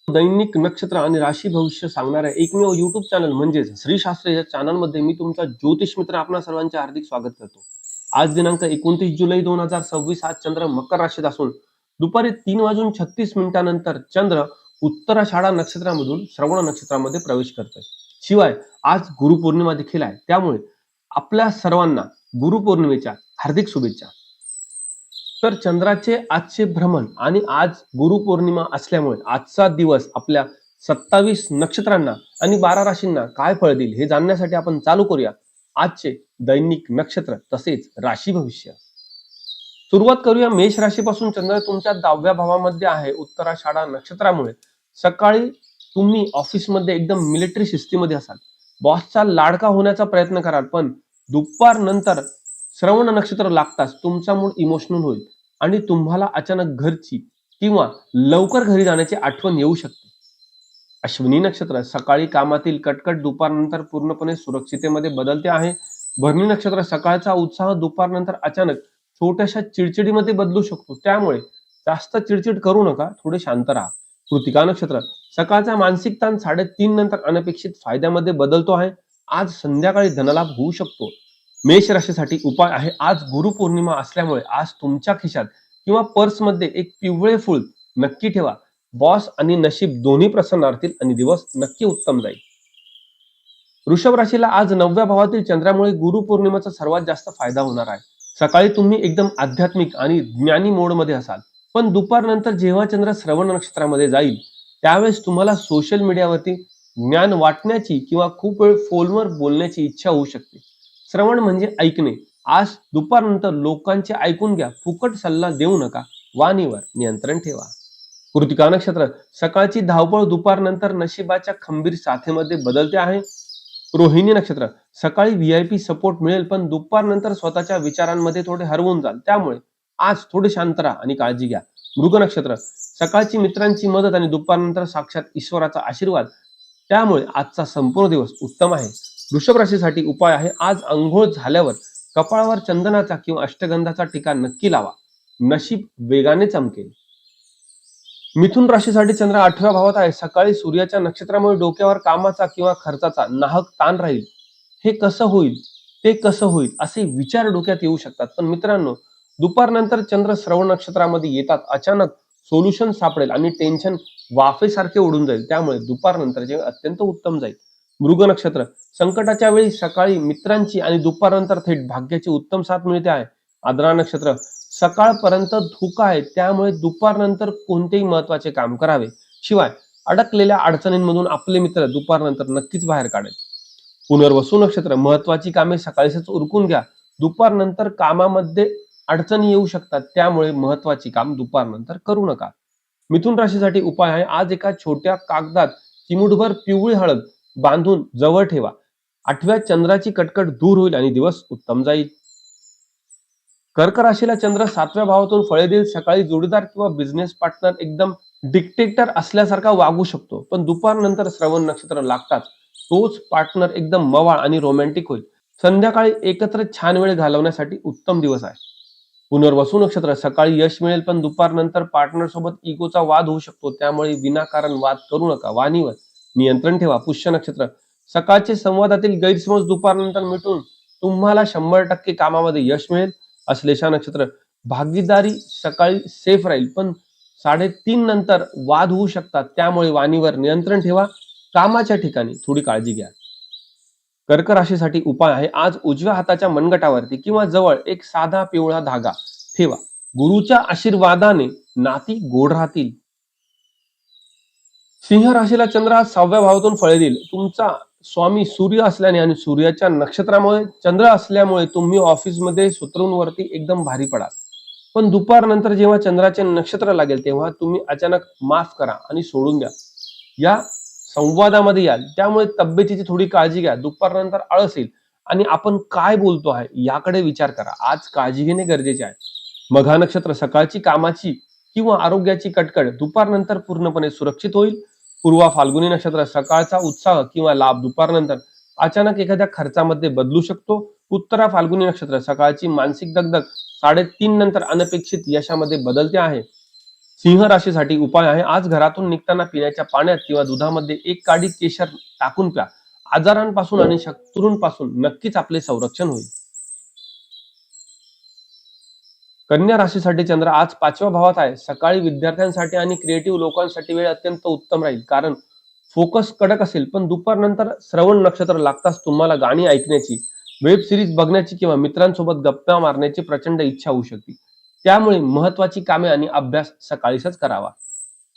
दैनिक नक्षत्र आणि राशी भविष्य सांगणाऱ्या एकमेव युट्यूब चॅनल म्हणजेच श्री शास्त्री या चॅनलमध्ये मी तुमचा ज्योतिष मित्र आपणा सर्वांचे हार्दिक स्वागत करतो. आज दिनांक 29 जुलै 2026 आज चंद्र मकर राशीत असून दुपारी 3:36 चंद्र उत्तराषाढा नक्षत्रामधून श्रवण नक्षत्रामध्ये प्रवेश करतोय. शिवाय आज गुरुपौर्णिमा देखील आहे, त्यामुळे आपल्या सर्वांना गुरुपौर्णिमेच्या हार्दिक शुभेच्छा. तर चंद्राचे आजचे भ्रमण आणि आज गुरुपौर्णिमा असल्यामुळे आजचा दिवस आपल्या 27 नक्षत्रांना आणि 12 राशींना काय फळ देईल हे जाणण्यासाठी आपण चालू करूया आजचे दैनिक नक्षत्र तसेच राशी भविष्य. सुरुवात करूया मेष राशीपासून. चंद्र तुमच्या 10व्या भावामध्ये आहे. उत्तराषाढा नक्षत्रामुळे सकाळी तुम्ही ऑफिसमध्ये एकदम मिलिटरी शिस्तीमध्ये असाल, बॉसचा लाडका होण्याचा प्रयत्न कराल, पण दुपार नंतर श्रवण नक्षत्र लागताच तुमचा मूड इमोशनल होईल आणि तुम्हाला अचानक घरची किंवा लवकर घरी जाण्याची आठवण येऊ शकते. अश्विनी नक्षत्र सकाळी कामातील कटकट दुपारनंतर पूर्णपणे सुरक्षितेमध्ये बदलते आहे. भरणी नक्षत्र सकाळचा उत्साह दुपारनंतर अचानक छोट्याशा चिडचिडीमध्ये बदलू शकतो, त्यामुळे जास्त चिडचिड करू नका, थोडे शांत राहा. कृतिका नक्षत्र सकाळचा मानसिक ताण 3:30 नंतर अनपेक्षित फायद्यामध्ये बदलतो आहे. आज संध्याकाळी धनलाभ होऊ शकतो. मेष राशीसाठी उपाय आहे. आज गुरुपौर्णिमा असल्यामुळे आज तुमच्या खिशात किंवा पर्समध्ये एक पिवळे फूल नक्की ठेवा. बॉस आणि नशीब दोन्ही प्रसन्न राहतील आणि दिवस नक्की उत्तम जाईल. वृषभ राशीला आज 9व्या भावातील चंद्रामुळे गुरुपौर्णिमेचा सर्वात जास्त फायदा होणार आहे. सकाळी तुम्ही एकदम आध्यात्मिक आणि ज्ञानी मोडमध्ये असाल, पण दुपारनंतर जेव्हा चंद्र श्रवण नक्षत्रामध्ये जाईल त्यावेळेस तुम्हाला सोशल मीडियावरती ज्ञान वाटण्याची किंवा खूप वेळ फोनवर बोलण्याची इच्छा होऊ शकते. श्रवण म्हणजे ऐकणे. आज दुपारनंतर लोकांचे ऐकून घ्या, फुकट सल्ला देऊ नका, वाणीवर नियंत्रण ठेवा. कृतिका नक्षत्र सकाळची धावपळ दुपारनंतर नशिबाच्या खंबीर साथीमध्ये बदलते आहे. रोहिणी नक्षत्र सकाळी व्हीआयपी सपोर्ट मिळेल, पण दुपारनंतर स्वतःच्या विचारांमध्ये थोडे हरवून जाल, त्यामुळे आज थोडे शांत राहा आणि काळजी घ्या. मृग नक्षत्र सकाळची मित्रांची मदत आणि दुपारनंतर साक्षात ईश्वराचा आशीर्वाद, त्यामुळे आजचा संपूर्ण दिवस उत्तम आहे. वृषभ राशीसाठी उपाय आहे. आज अंघोळ झाल्यावर कपाळावर चंदनाचा किंवा अष्टगंधाचा टीका नक्की लावा, नशीब वेगाने चमकेल. मिथुन राशीसाठी चंद्र 8व्या भावात आहे. सकाळी सूर्याच्या नक्षत्रामुळे डोक्यावर कामाचा किंवा खर्चाचा नाहक ताण राहील. हे कसं होईल, ते कसं होईल असे विचार डोक्यात येऊ शकतात, पण मित्रांनो दुपारनंतर चंद्र श्रवण नक्षत्रामध्ये येतात अचानक सोल्युशन सापडेल आणि टेन्शन वाफेसारखे उडून जाईल, त्यामुळे दुपारनंतर जे अत्यंत उत्तम जाईल. मृग नक्षत्र संकटाच्या वेळी सकाळी मित्रांची आणि दुपारनंतर थेट भाग्याची उत्तम साथ मिळते आहे. आद्रा नक्षत्र सकाळपर्यंत धोका आहे, त्यामुळे दुपारनंतर कोणतेही महत्वाचे काम करावे. शिवाय अडकलेल्या अडचणींमधून आपले मित्र दुपारनंतर नक्कीच बाहेर काढेल. पुनर्वसू नक्षत्र महत्वाची कामे सकाळीच उरकून घ्या. दुपारनंतर कामामध्ये अडचणी येऊ शकतात, त्यामुळे महत्वाची काम दुपारनंतर करू नका. मिथुन राशीसाठी उपाय आहे. आज एका छोट्या कागदात चिमूटभर पिवळी हळद बांधून जवळ ठेवा. 8व्या चंद्राची कटकट दूर होईल आणि दिवस उत्तम जाईल. कर्क राशीला चंद्र 7व्या भावातून फळे देईल. सकाळी जोडीदार किंवा बिझनेस पार्टनर एकदम डिक्टेटर असल्यासारखा वागू शकतो, पण दुपारनंतर श्रवण नक्षत्र लागतात तोच पार्टनर एकदम मवाळ आणि रोमॅन्टिक होईल. संध्याकाळी एकत्र छान वेळ घालवण्यासाठी उत्तम दिवस आहे. पुनर्वसू नक्षत्र सकाळी यश मिळेल, पण दुपारनंतर पार्टनर सोबत इगोचा वाद होऊ शकतो, त्यामुळे विनाकारण वाद करू नका, वाणीवर नियंत्रण ठेवा. पुष्य नक्षत्र सकाळचे संवादातील गैरसमज दुपारनंतर मिटून तुम्हाला 100% कामामध्ये यश मिळेल. अश्लेषा नक्षत्र भागीदारी सकाळी सेफ राहील, पण 3:30 नंतर वाद होऊ शकतात, त्यामुळे वाणीवर नियंत्रण ठेवा. कामाच्या ठिकाणी थोडी काळजी घ्या. कर्क राशीसाठी उपाय आहे. आज उजव्या हाताच्या मनगटावरती किंवा जवळ एक साधा पिवळा धागा ठेवा. गुरुच्या आशीर्वादाने नाती गोड राहतील. सिंह राशीला चंद्र आज 6व्या भावातून फळे देईल. तुमचा स्वामी सूर्य असल्याने आणि सूर्याच्या नक्षत्रामुळे चंद्र असल्यामुळे तुम्ही ऑफिसमध्ये शत्रूंवरती एकदम भारी पडाल, पण दुपारनंतर जेव्हा चंद्राचे नक्षत्र लागेल तेव्हा तुम्ही अचानक माफ करा आणि सोडून द्या, या संवादामध्ये याल, त्यामुळे तब्येतीची थोडी काळजी घ्या. दुपारनंतर आळस येईल आणि आपण काय बोलतो आहे याकडे विचार करा. आज काळजी घेणे गरजेचे आहे. मघा नक्षत्र सकाळची कामाची किंवा आरोग्याची कटकट दुपारनंतर पूर्णपणे सुरक्षित होईल. पूर्वा फाल्गुनी नक्षत्र सकाळचा उत्साह किंवा लाभ दुपारनंतर अचानक एखाद्या खर्चामध्ये बदलू शकतो. उत्तरा फाल्गुनी नक्षत्र सकाळची मानसिक दगदग 3:30 नंतर अनपेक्षित यशामध्ये बदलते आहे. सिंह राशीसाठी उपाय आहे, आज घरातून निघताना पिण्याच्या पाण्यात किंवा दुधामध्ये एक काडी केशर टाकून प्या. आजारांपासून आणि शत्रूंपासून नक्कीच आपले संरक्षण होईल. कन्या राशीसाठी चंद्र आज 5व्या भावात आहे. सकाळी विद्यार्थ्यांसाठी आणि क्रिएटिव्ह लोकांसाठी वेळ अत्यंत उत्तम राहील, कारण फोकस कडक असेल. पण दुपारनंतर श्रवण नक्षत्र लागताच तुम्हाला गाणी ऐकण्याची, वेब सिरीज बघण्याची किंवा मित्रांसोबत गप्पा मारण्याची प्रचंड इच्छा होऊ शकते. त्यामुळे महत्वाची कामे आणि अभ्यास सकाळीच करावा.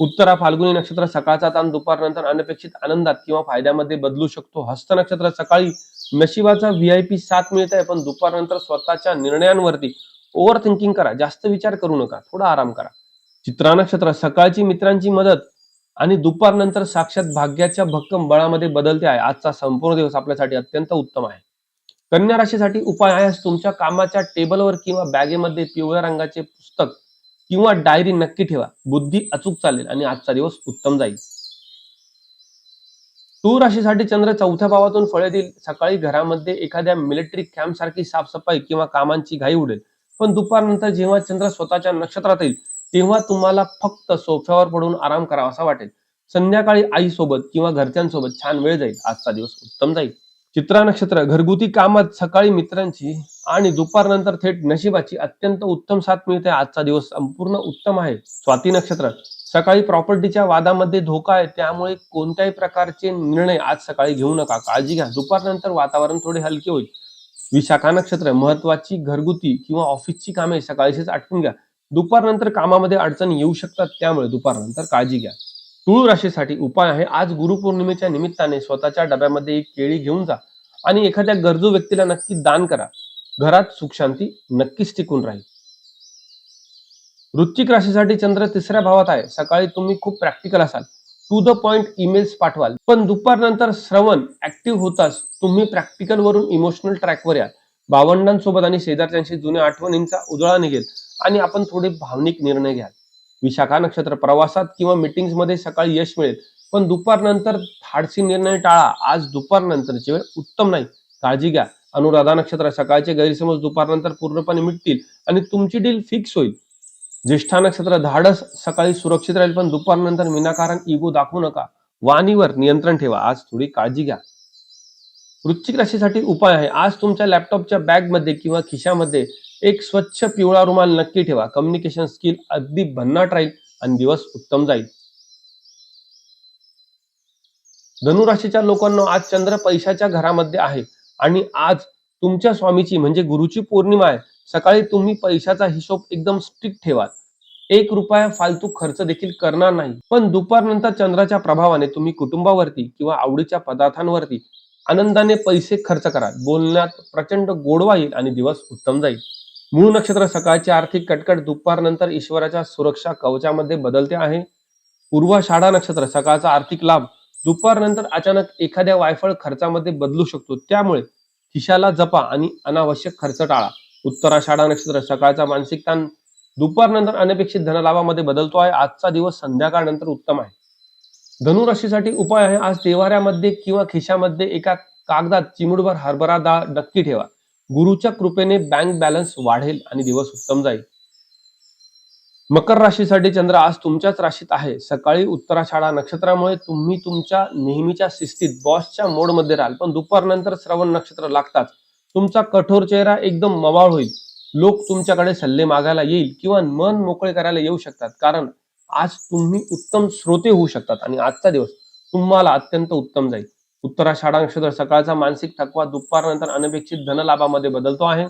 उत्तरा फाल्गुनी नक्षत्र सकाळचा ताण दुपारनंतर अनपेक्षित आनंदात किंवा फायद्यामध्ये बदलू शकतो. हस्त नक्षत्र सकाळी नशिबाचा व्हीआयपी साथ मिळत आहे, पण दुपारनंतर स्वतःच्या निर्णयांवरती ओव्हर थिंकिंग करा. जास्त विचार करू नका, थोडा आराम करा. चित्रा नक्षत्र सकाळची मित्रांची मदत आणि दुपारनंतर साक्षात भाग्याच्या भक्कम बळामध्ये बदलते आहे. आजचा संपूर्ण दिवस आपल्यासाठी अत्यंत उत्तम आहे. कन्या राशीसाठी उपाय आहे, तुमच्या कामाच्या टेबलवर किंवा बॅगेमध्ये पिवळ्या रंगाचे पुस्तक किंवा डायरी नक्की ठेवा. बुद्धी अचूक चालेल आणि आजचा दिवस उत्तम जाईल. तूळ राशीसाठी चंद्र 4थ्या भावातून फळे देईल. सकाळी घरामध्ये एखाद्या मिलिटरी कॅम्प सारखी साफसफाई किंवा कामांची घाई उडेल. पण दुपारनंतर जेव्हा चंद्र स्वतःच्या नक्षत्रात येईल, तेव्हा तुम्हाला फक्त सोफ्यावर पडून आराम करावासा वाटेल. संध्याकाळी आईसोबत किंवा घरच्यांसोबत छान वेळ जाईल. आजचा दिवस उत्तम जाईल. चित्रा नक्षत्र घरगुती कामात सकाळी मित्रांची आणि दुपारनंतर थेट नशिबाची अत्यंत उत्तम साथ मिळते. आजचा दिवस संपूर्ण उत्तम आहे. स्वाती नक्षत्र सकाळी प्रॉपर्टीच्या वादामध्ये धोका आहे, त्यामुळे कोणत्याही प्रकारचे निर्णय आज सकाळी घेऊ नका. काळजी घ्या. दुपारनंतर वातावरण थोडे हलके होईल. विशाखा नक्षत्र महत्वाची घरगुती किंवा ऑफिसची कामे सकाळीच आटपून घ्या. दुपारनंतर कामामध्ये अडचणी येऊ शकतात, त्यामुळे दुपारनंतर काळजी घ्या. तुळ राशीसाठी उपाय आहे, आज गुरुपौर्णिमेच्या निमित्ताने स्वतःच्या डब्यामध्ये एक केळी घेऊन जा आणि एखाद्या गरजू व्यक्तीला नक्की दान करा. घरात सुखशांती नक्कीच टिकून राहील. वृश्चिक राशीसाठी चंद्र 3ऱ्या भावात आहे. सकाळी तुम्ही खूप प्रॅक्टिकल असाल, टू द पॉइंट ईमेल्स पाठवाल. पण दुपारनंतर श्रवण ऍक्टिव्ह होताच तुम्ही प्रॅक्टिकल वरून इमोशनल ट्रॅकवर याल. भावंडांसोबत आणि शेजारच्यांशी जुन्या आठवणींचा उजळा निघेल आणि आपण थोडे भावनिक निर्णय घ्याल. विशाखा नक्षत्र प्रवासात किंवा मीटिंग्स मध्ये सकाळी यश मिळेल, पण दुपारनंतर धाडसी निर्णय टाळा. आज दुपारनंतरची वेळ उत्तम नाही, काळजी घ्या. अनुराधा नक्षत्र सकाळचे गैरसमज दुपारनंतर पूर्णपणे मिटतील आणि तुमची डील फिक्स होईल. ज्येष्ठा नक्षत्र धाडस सकाळी सुरक्षित राहील, पण दुपारनंतर विनाकारण इगो दाखवू नका. वाणीवर नियंत्रण ठेवा. आज थोडी काळजी घ्या. वृश्चिक राशीसाठी उपाय आहे, आज तुमच्या लॅपटॉपच्या बॅगमध्ये किंवा खिशामध्ये एक स्वच्छ पिवळा रुमाल नक्की ठेवा. कम्युनिकेशन स्किल अगदी भन्नाट राहील आणि दिवस उत्तम जाईल. धनुराशीच्या लोकांना आज चंद्र पैशाच्या घरामध्ये आहे आणि आज तुमच्या स्वामीची म्हणजे गुरुची पौर्णिमा आहे. सकाळी तुम्ही पैशाचा हिशोब एकदम स्ट्रिक्ट ठेवा. 1 रुपया फालतू खर्च देखील करणार नाही. पण दुपारनंतर चंद्राच्या प्रभावाने तुम्ही कुटुंबावरती किंवा आवडीच्या पदार्थांवरती आनंदाने पैसे खर्च करा. बोलण्यात प्रचंड गोडवा येईल आणि दिवस उत्तम जाईल. मूळ नक्षत्र सकाळची आर्थिक कटकट दुपारनंतर ईश्वराच्या सुरक्षा कवचामध्ये बदलते आहे. पूर्वाषाढा नक्षत्र सकाळचा आर्थिक लाभ दुपारनंतर अचानक एखाद्या वायफळ खर्चामध्ये बदलू शकतो, त्यामुळे खिशाला जपा आणि अनावश्यक खर्च टाळा. उत्तराषाढा नक्षत्र सकाळचा मानसिक ताण दुपारनंतर अनपेक्षित धनलाभामध्ये बदलतो आहे. आजचा दिवस संध्याकाळनंतर उत्तम आहे. धनुराशीसाठी उपाय आहे, आज देवाऱ्यामध्ये किंवा खिशामध्ये एका कागदात चिमुटभर हरभरा डाळ नक्की ठेवा. गुरुच्या कृपेने बँक बॅलन्स वाढेल आणि दिवस उत्तम जाईल. मकर राशीसाठी चंद्र आज तुमच्याच राशीत आहे. सकाळी उत्तराषाढा नक्षत्रामुळे तुम्ही तुमच्या नेहमीच्या शिस्तीत बॉसच्या मोडमध्ये राहाल, पण दुपारनंतर श्रवण नक्षत्र लागताच तुमचा कठोर चेहरा एकदम मवाळ होईल. लोक तुमच्याकडे सल्ले मागायला येईल किंवा मन मोकळे करायला येऊ शकतात, कारण आज तुम्ही उत्तम श्रोते होऊ शकतात आणि आजचा दिवस तुम्हाला अत्यंत उत्तम जाईल. उत्तराषाढा नक्षत्र सकाळचा मानसिक थकवा दुपारनंतर अनपेक्षित धनलाभामध्ये बदलतो आहे.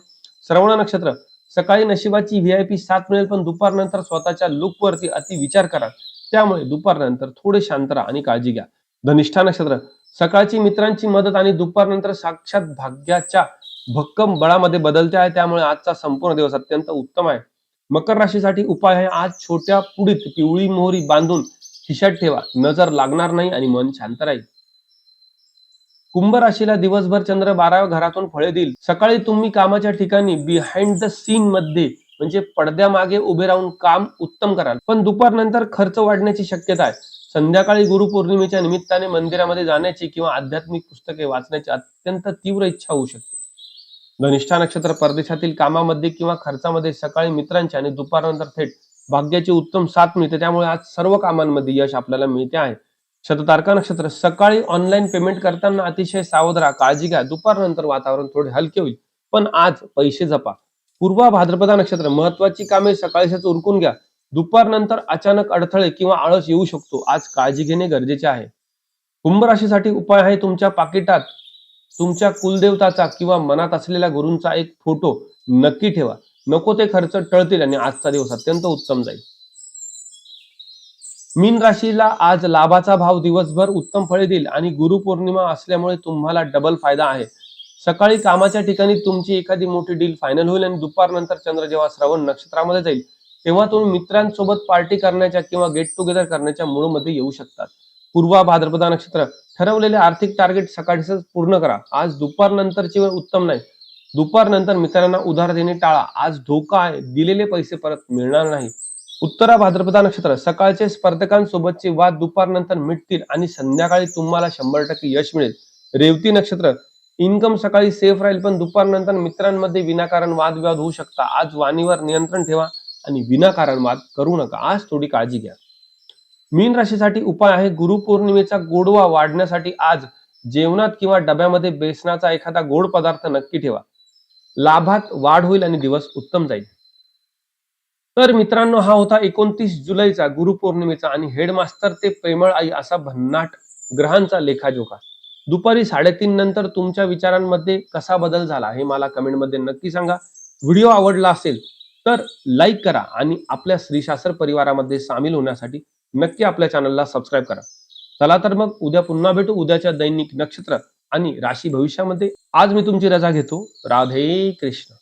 श्रवण नक्षत्र सकाळी नशिबाची व्हीआयपी साथ मिळेल, पण दुपारनंतर स्वतःच्या लुकवरती अति विचार करा. त्यामुळे दुपारनंतर थोडे शांत राहा आणि काळजी घ्या. धनिष्ठा नक्षत्र सकाळची मित्रांची मदत आणि दुपारनंतर साक्षात भाग्याच्या भक्कम बळामध्ये बदलते आहे, त्यामुळे आजचा संपूर्ण दिवस अत्यंत उत्तम आहे. मकर राशीसाठी उपाय आहे, आज छोट्या पुडीत पिवळी मोहरी बांधून खिशात ठेवा. नजर लागणार नाही आणि मन शांत राहील. कुंभ राशीला दिवसभर चंद्र 12व्या घरातून फळे देईल. सकाळी तुम्ही कामाच्या ठिकाणी बिहाइंड द सीन मध्ये म्हणजे पडद्यामागे उभे राहून काम उत्तम कराल, पण दुपारनंतर खर्च वाढण्याची शक्यता आहे. संध्याकाळी गुरुपौर्णिमेच्या निमित्ताने मंदिरामध्ये जाण्याची किंवा आध्यात्मिक पुस्तके वाचण्याची अत्यंत तीव्र इच्छा होऊ शकते. धनिष्ठा नक्षत्र परदेशातील कामामध्ये किंवा खर्चामध्ये सकाळी मित्रांची आणि दुपारनंतर थेट भाग्याची उत्तम साथ मिळते, त्यामुळे आज सर्व कामांमध्ये यश आपल्याला मिळते आहे. शततारका नक्षत्र सकाळी ऑनलाईन पेमेंट करताना अतिशय सावध राहा, काळजी घ्या. दुपारनंतर वातावरण थोडे हलके होईल, पण आज पैसे जपा. पूर्वा भाद्रपदा नक्षत्र महत्वाची कामे सकाळीच उरकून घ्या. दुपारनंतर अचानक अडथळे किंवा आळस येऊ शकतो, आज काळजी घेणे गरजेचे आहे. कुंभ राशीसाठी उपाय आहे, तुमच्या पाकिटात तुमच्या कुलदेवताचा किंवा मनात असलेल्या गुरूंचा एक फोटो नक्की ठेवा. नको ते खर्च टळतील आणि आजचा दिवस अत्यंत उत्तम जाईल. मीन राशीला आज लाभाचा भाव दिवसभर उत्तम फळे देईल आणि गुरुपौर्णिमा असल्यामुळे तुम्हाला डबल फायदा आहे. सकाळी कामाच्या ठिकाणी तुमची एखादी मोठी डील फायनल होईल आणि दुपारनंतर चंद्र जेव्हा श्रवण नक्षत्रामध्ये जाईल तेव्हा तुम्ही मित्रांसोबत पार्टी करण्याच्या किंवा गेट टुगेदर करण्याच्या मूडमध्ये येऊ शकतात. पूर्वा भाद्रपदा नक्षत्र ठरवलेले आर्थिक टार्गेट सकाळीच पूर्ण करा. आज दुपारनंतरची वेळ उत्तम नाही. दुपारनंतर मित्रांना उधार देणे टाळा. आज धोका आहे, दिलेले पैसे परत मिळणार नाही. उत्तरा भाद्रपदा नक्षत्र सकाळचे स्पर्धकांसोबतचे वाद दुपारनंतर मिटतील आणि संध्याकाळी तुम्हाला 100% यश मिळेल. रेवती नक्षत्र इन्कम सकाळी सेफ राहील, पण दुपारनंतर मित्रांमध्ये विनाकारण वादविवाद होऊ शकता. आज वाणीवर नियंत्रण ठेवा आणि विनाकारण वाद करू नका. आज थोडी काळजी घ्या. मीन राशीसाठी उपाय आहे, गुरुपौर्णिमेचा गोडवा वाढण्यासाठी आज जेवणात किंवा डब्यामध्ये बेसनाचा एखादा गोड पदार्थ नक्की ठेवा. लाभात वाढ होईल आणि दिवस उत्तम जाईल. तर मित्रांनो, हा होता 29 जुलैचा गुरुपौर्णिमेचा आणि हेडमास्टर ते प्रेमळ आई असा भन्नाट ग्रहांचा लेखाजोखा. दुपारी 3:30 नंतर तुमच्या विचारांमध्ये कसा बदल झाला हे मला कमेंटमध्ये नक्की सांगा. व्हिडिओ आवडला असेल तर लाईक करा आणि आपल्या श्रीशास्त्र परिवारामध्ये सामील होण्यासाठी नक्की आपल्या चॅनलला सबस्क्राईब करा. चला तर मग उद्या पुन्हा भेटू उद्याच्या दैनिक नक्षत्र आणि राशी भविष्यामध्ये. आज मी तुमची रजा घेतो. राधे कृष्ण.